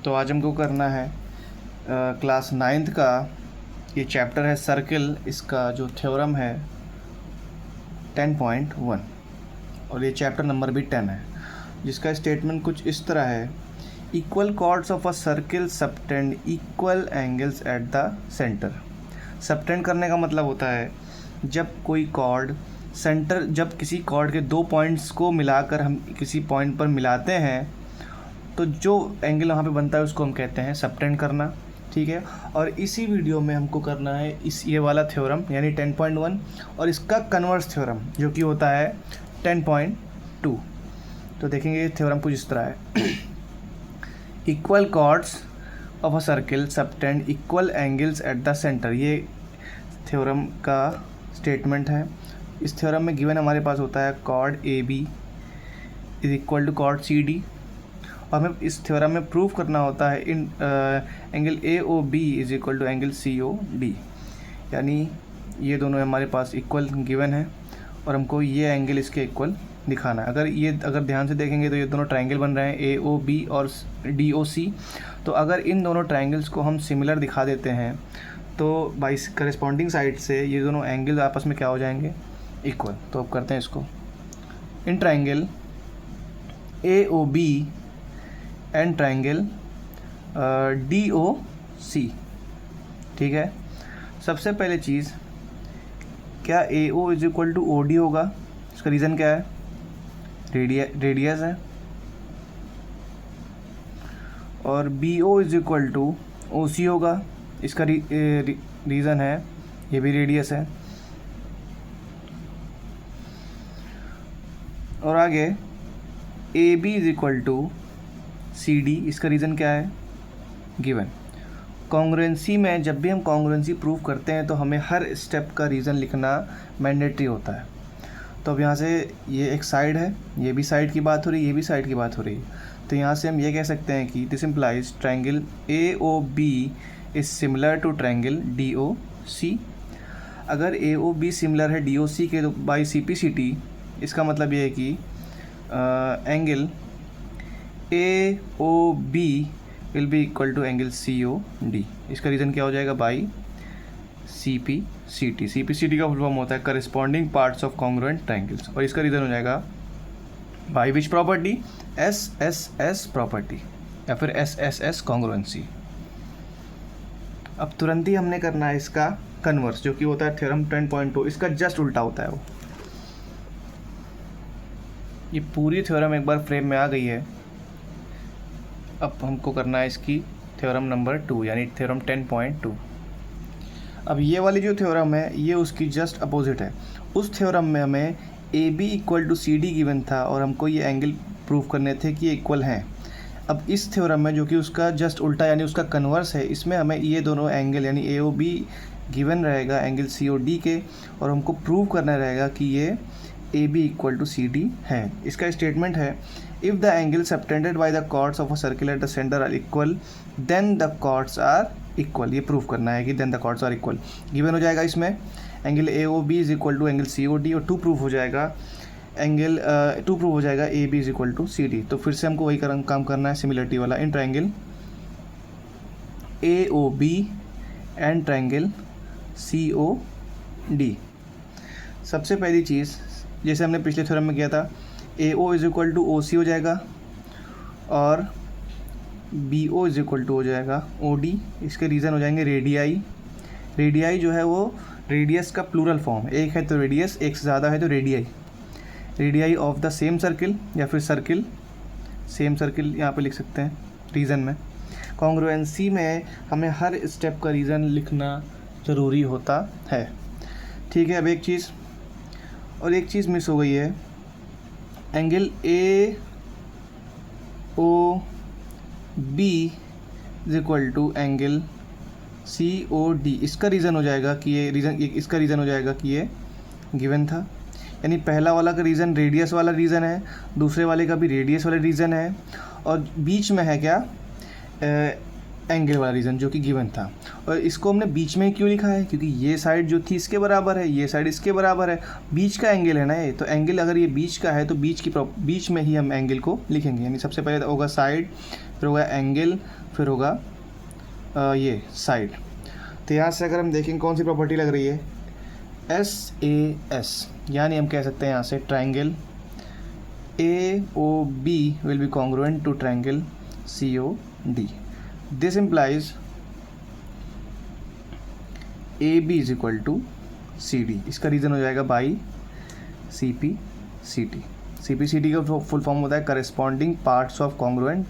तो आज हमको करना है क्लास 9th का ये चैप्टर है सर्किल। इसका जो थ्योरम है 10.1 और ये चैप्टर नंबर भी 10 है, जिसका स्टेटमेंट कुछ इस तरह है। Equal chords of a circle subtend equal angles at the centre. Subtend करने का मतलब होता है जब कोई कॉर्ड जब किसी कॉर्ड के दो पॉइंट्स को मिलाकर हम किसी पॉइंट पर मिलाते हैं तो जो एंगल वहाँ पे बनता है उसको हम कहते हैं सबटेंड करना। ठीक है, और इसी वीडियो में हमको करना है ये वाला थ्योरम यानी 10.1 और इसका कन्वर्स थ्योरम जो कि होता है 10.2। तो देखेंगे ये थ्योरम कुछ इस तरह है। Equal chords of a circle subtend equal angles at the centre, ये थ्योरम का स्टेटमेंट है। इस थ्योरम में गिवन हमारे पास होता है chord A B is equal to chord C D, और हमें इस थ्योरम में प्रूव करना होता है इन angle A O B is equal to angle C O D, यानी ये दोनों हमारे पास इक्वल गिवन है और हमको ये एंगल इसके इक्वल दिखाना है। अगर ध्यान से देखेंगे तो ये दोनों ट्रायंगल बन रहे हैं ए ओ बी और डी ओ सी। तो अगर इन दोनों ट्रायंगल्स को हम सिमिलर दिखा देते हैं तो बाई करस्पॉन्डिंग साइड से ये दोनों एंगल आपस में क्या हो जाएंगे, इक्वल। तो अब करते हैं इसको। In triangle A O B and triangle D O C. ठीक है, सबसे पहले चीज़, क्या A O is equal to O D होगा? इसका रीज़न क्या है? रेडियस है। और B O is equal to O C होगा, इसका रीज़न है ये भी रेडियस है। और आगे A B is equal to C D, इसका रीज़न क्या है? गिवन। कॉन्ग्रुएंसी में जब भी हम कॉन्ग्रुएंसी प्रूव करते हैं तो हमें हर स्टेप का रीज़न लिखना मैंडेटरी होता है। तो अब यहाँ से ये एक साइड है, ये भी साइड की बात हो रही है, ये भी साइड की बात हो रही है। तो यहाँ से हम ये कह सकते हैं कि this implies triangle A O B is similar to triangle D O C. अगर ए ओ बी सिमिलर है डी ओ सी के तो by C P C T, इसका मतलब ये है कि angle A O B will be equal to angle C O D. इसका रीज़न क्या हो जाएगा? By C P C T. C P C T का फुल फॉर्म होता है corresponding parts of congruent triangles, और इसका रीज़न हो जाएगा by which property? S S S property या फिर एस एस एस कॉन्ग्रुएंसी। अब तुरंत ही हमने करना है इसका कन्वर्स, जो कि होता है थ्योरम 10.2। इसका जस्ट उल्टा होता है वो। ये पूरी थ्योरम एक बार फ्रेम में आ गई है। अब हमको करना है इसकी थ्योरम नंबर 2 यानी थ्योरम 10.2। अब ये वाली जो थ्योरम है ये उसकी जस्ट अपोजिट है। उस थ्योरम में हमें A B equal to C D given था और हमको ये एंगल प्रूव करने थे कि ये इक्वल हैं। अब इस थ्योरम में जो कि उसका जस्ट उल्टा यानी उसका कन्वर्स है, इसमें हमें ये दोनों एंगल यानी ए ओ बी गिवन रहेगा एंगल सी ओ डी के, और हमको प्रूव करना रहेगा कि ये A B equal to C D है। इसका स्टेटमेंट है if the angle subtended by the chords of a circle at the centre are equal then the chords are equal. ये प्रूव करना है कि then the chords are equal. Given हो जाएगा इसमें angle A O B is equal to angle C O D, और to prove हो जाएगा A B is equal to C D. तो फिर से हमको वही काम करना है सिमिलरिटी वाला। In triangle A O B and triangle C O D, सबसे पहली चीज़ जैसे हमने पिछले थ्योरम में किया था, A O is equal to O C हो जाएगा और B O is equal to हो जाएगा ओ डी। इसके रीज़न हो जाएंगे रेडियाई। रेडियाई जो है वो रेडियस का प्लूरल फॉर्म, एक है तो रेडियस, एक से ज़्यादा है तो radii. Radii of the same circle या फिर सर्किल, सेम सर्किल यहाँ पे लिख सकते हैं रीज़न में। कॉन्ग्रुएंसी में हमें हर स्टेप का रीज़न लिखना ज़रूरी होता है। ठीक है, अब एक चीज़ मिस हो गई है। Angle A O B is equal to angle C O D. इसका रीज़न हो जाएगा कि इसका रीज़न हो जाएगा कि ये गिवन था, यानी पहला वाला का रीज़न रेडियस वाला रीज़न है, दूसरे वाले का भी रेडियस वाला रीज़न है, और बीच में है क्या एंगल वाला रीज़न जो कि गिवन था। और इसको हमने बीच में क्यों लिखा है, क्योंकि ये साइड जो थी इसके बराबर है, ये साइड इसके बराबर है, बीच का एंगल है ना ये, तो एंगल अगर ये बीच का है तो बीच में ही हम एंगल को लिखेंगे। यानी सबसे पहले होगा साइड, फिर होगा एंगल, फिर होगा ये साइड। तो यहाँ से अगर हम देखेंगे कौन सी प्रॉपर्टी लग रही है, SAS, यानी हम कह सकते हैं यहाँ से triangle AOB will be congruent to triangle COD. This implies AB is equal to CD. इसका रीज़न हो जाएगा बाई CPCT। CPCT का फुल फॉर्म होता है करस्पॉन्डिंग पार्ट्स ऑफ कॉन्ग्रुएंट